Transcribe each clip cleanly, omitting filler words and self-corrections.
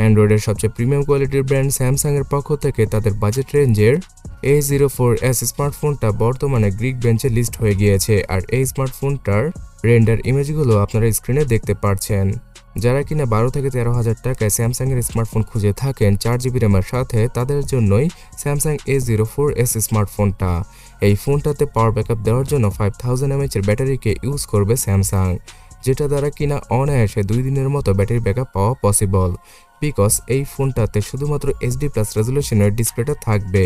অ্যান্ড্রয়েডের সবচেয়ে প্রিমিয়াম কোয়ালিটির ব্র্যান্ড স্যামসাংয়ের পক্ষ থেকে তাদের বাজেট রেঞ্জের A04s স্মার্টফোনটা বর্তমানে গ্রিক বেঞ্চে লিস্ট হয়ে গিয়েছে। আর এই স্মার্টফোনটার রেন্ডার ইমেজগুলো আপনারা স্ক্রিনে দেখতে পাচ্ছেন। যারা কিনা 12 থেকে 13,000 টাকায় স্যামসাংয়ের স্মার্টফোন খুঁজে থাকেন 4GB র্যামের সাথে, তাদের জন্যই স্যামসাং A04s স্মার্টফোনটা। এই ফোনটাতে পাওয়ার ব্যাকআপ দেওয়ার জন্য 5000 mAh এর ব্যাটারিকে ইউজ করবে স্যামসাং, যেটা দ্বারা কিনা অনায়াসে 2 দিনের মতো ব্যাটারি ব্যাকআপ পাওয়া পসিবল। বিকজ এই ফোনটাতে শুধুমাত্র HD+ রেজলিউশনের ডিসপ্লেটা থাকবে।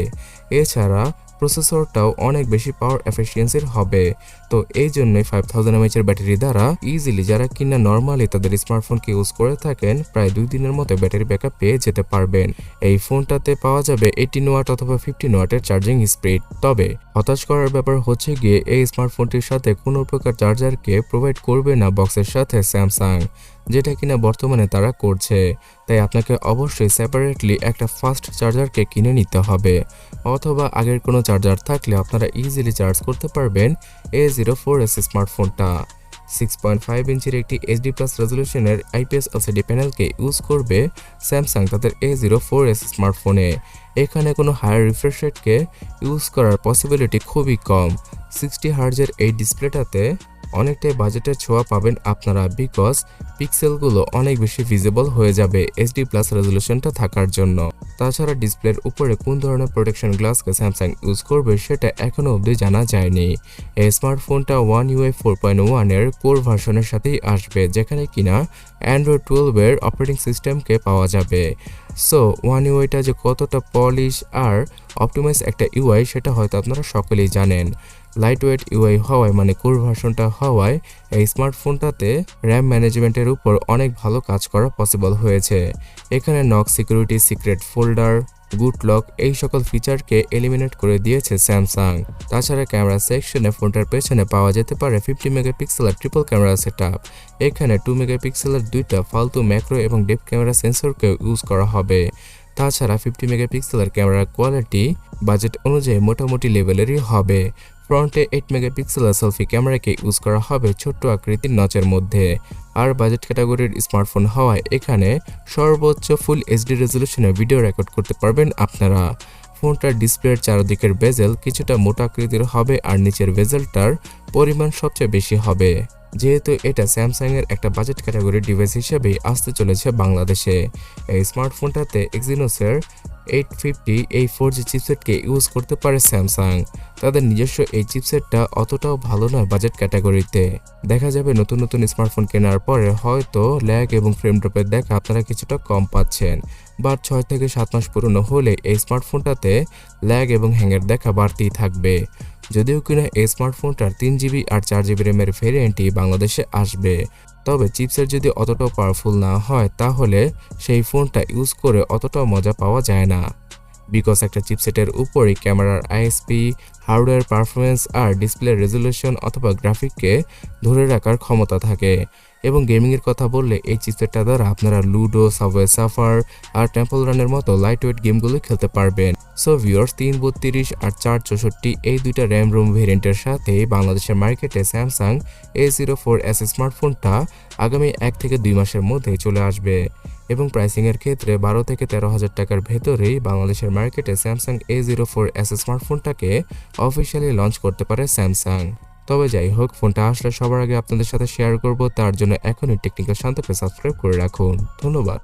এছাড়া প্রসেসরটাও অনেক বেশি পাওয়ার এফিসিয়েন্সির হবে। তো এই জন্যই 5000 mAh এর ব্যাটারি দ্বারা ইজিলি যারা কিনা নর্মালি তাদের স্মার্টফোনকে ইউজ করে থাকেন প্রায় 2 দিনের মতো ব্যাটারি ব্যাকআপ পেয়ে যেতে পারবেন। এই ফোনটাতে পাওয়া যাবে 18 ওয়াট অথবা 15 ওয়াটের চার্জিং স্পিড। তবে হতাশ করার ব্যাপার হচ্ছে গিয়ে এই স্মার্টফোনটির সাথে কোনো প্রকার চার্জারকে প্রোভাইড করবে না বক্সের সাথে স্যামসাং, যেটা কিনা বর্তমানে তারা করছে। তাই আপনাকে অবশ্যই সেপারেটলি একটা ফাস্ট চার্জারকে কিনে নিতে হবে, অথবা আগের কোনো চার্জার থাকলে আপনারা ইজিলি চার্জ করতে পারবেন A04s স্মার্টফোনটা। 6.5 ইঞ্চির একটি HD+ রেজলিউশনের IPS LCD প্যানেলকে ইউজ করবে স্যামসাং তাদের A04s স্মার্টফোনে। এখানে কোনো হায়ার রিফ্রেশ রেটকে ইউজ করার পসিবিলিটি খুবই কম। 60 হার্জের এই ডিসপ্লেটাতে অনেকটাই বাজেটের ছোঁয়া পাবেন আপনারা, বিকজ পিক্সেলগুলো অনেক বেশি ভিজিবল হয়ে যাবে HD+ রেজলিউশনটা থাকার জন্য। তাছাড়া ডিসপ্লের উপরে কোন ধরনের প্রোটেকশন গ্লাসকে স্যামসাং ইউজ করবে সেটা এখনও অবধি জানা যায়নি। এই স্মার্টফোনটা One UI 4.1 এর কোর ভার্সনের সাথেই আসবে, যেখানে কিনা Android 12 এর অপারেটিং সিস্টেমকে পাওয়া যাবে। সো One UIটা যে কতটা পলিশ আর অপটিমাইজ একটা UI সেটা হয়তো আপনারা সকলেই জানেন। লাইটওয়েট UI হওয়ায় মানে কোর ভার্সনটা হওয়ায় এই স্মার্টফোনটাতে র্যাম ম্যানেজমেন্টের উপর অনেক ভালো কাজ করা পসিবল হয়েছে। এখানে knock security, secret folder, good lock এই সকল ফিচারকে এলিমিনেট করে দিয়েছে স্যামসাং। তাছাড়া ক্যামেরা সেকশনে ফোনটার পেছনে পাওয়া যেতে পারে 50 মেগাপিক্সেলের ট্রিপল ক্যামেরা সেটআপ। এখানে 2 মেগাপিক্সেলের দুইটা ফালতু ম্যাক্রো এবং ডেপ ক্যামেরা সেন্সরকে ইউজ করা হবে। তাছাড়া 50 মেগাপিক্সেলের ক্যামেরার কোয়ালিটি বাজেট অনুযায়ী মোটামুটি লেভেলেরই হবে। ফ্রন্টে 8 মেগাপিক্সেলের সেলফি ক্যামেরাকে ইউজ করা হবে ছোট্ট আকৃতির নচের মধ্যে। আর বাজেট ক্যাটাগরির স্মার্টফোন হওয়ায় এখানে সর্বোচ্চ ফুল HD রেজলিউশনে ভিডিও রেকর্ড করতে পারবেন আপনারা। ফোনটার ডিসপ্লের চারদিকের বেজেল কিছুটা মোটা আকৃতির হবে আর নিচের বেজেলটার পরিমাণ সবচেয়ে বেশি হবে, যেহেতু এটা স্যামসাংয়ের একটা বাজেট ক্যাটাগরির ডিভাইস হিসেবেই আসতে চলেছে বাংলাদেশে। এই স্মার্টফোনটাতে এক্সিনোসের 850 A04s চিপসেটকে ইউজ করতে পারে স্যামসাং। তাদের নিজস্ব এই চিপসেটটা অতটাও ভালো নয় বাজেট ক্যাটাগরিতে। দেখা যাবে নতুন নতুন স্মার্টফোন কেনার পরে হয়তো ল্যাগ এবং ফ্রেম ড্রপের দেখা আপনারা কিছুটা কম পাচ্ছেন, বাট 6 থেকে 7 মাস পুরনো হলে এই স্মার্টফোনটাতে ল্যাগ এবং হ্যাংয়ের দেখা বাড়তেই থাকবে। যদিও কিনা এই স্মার্টফোনটার 3GB আর 4GB র্যামের ভেরিয়েন্টই বাংলাদেশে আসবে, তবে চিপসেট যদি অতটাও পাওয়ারফুল না হয় তাহলে সেই ফোনটা ইউজ করে অতটাও মজা পাওয়া যায় না। বিকজ একটা চিপসেটের উপরই ক্যামেরার ISP, হার্ডওয়্যার পারফরমেন্স আর ডিসপ্লে রেজলিউশন অথবা গ্রাফিককে ধরে রাখার ক্ষমতা থাকে। এবং গেমিংয়ের কথা বললে এই চিপসেটটা দ্বারা আপনারা লুডো, সাবওয়ে সাফার আর টেম্পল রানের মতো লাইটওয়েট গেমগুলো খেলতে পারবেন। সো ভিউয়ার্স, 332 আর 464 এই দুইটা র্যাম রোম ভেরিয়েন্টের সাথে বাংলাদেশের মার্কেটে স্যামসাং A04s স্মার্টফোনটা আগামী 1 থেকে 2 মাসের মধ্যেই চলে আসবে। এবং প্রাইসিংয়ের ক্ষেত্রে 12 থেকে 13,000 টাকার ভেতরেই বাংলাদেশের মার্কেটে স্যামসাং A04s স্মার্টফোনটাকে অফিসিয়ালি লঞ্চ করতে পারে স্যামসাং। তবে যাই হোক, ফোনটা আসলে সবার আগে আপনাদের সাথে শেয়ার করব, তার জন্য এখনই টেকনিক্যাল শান্তকে সাবস্ক্রাইব করে রাখুন। ধন্যবাদ।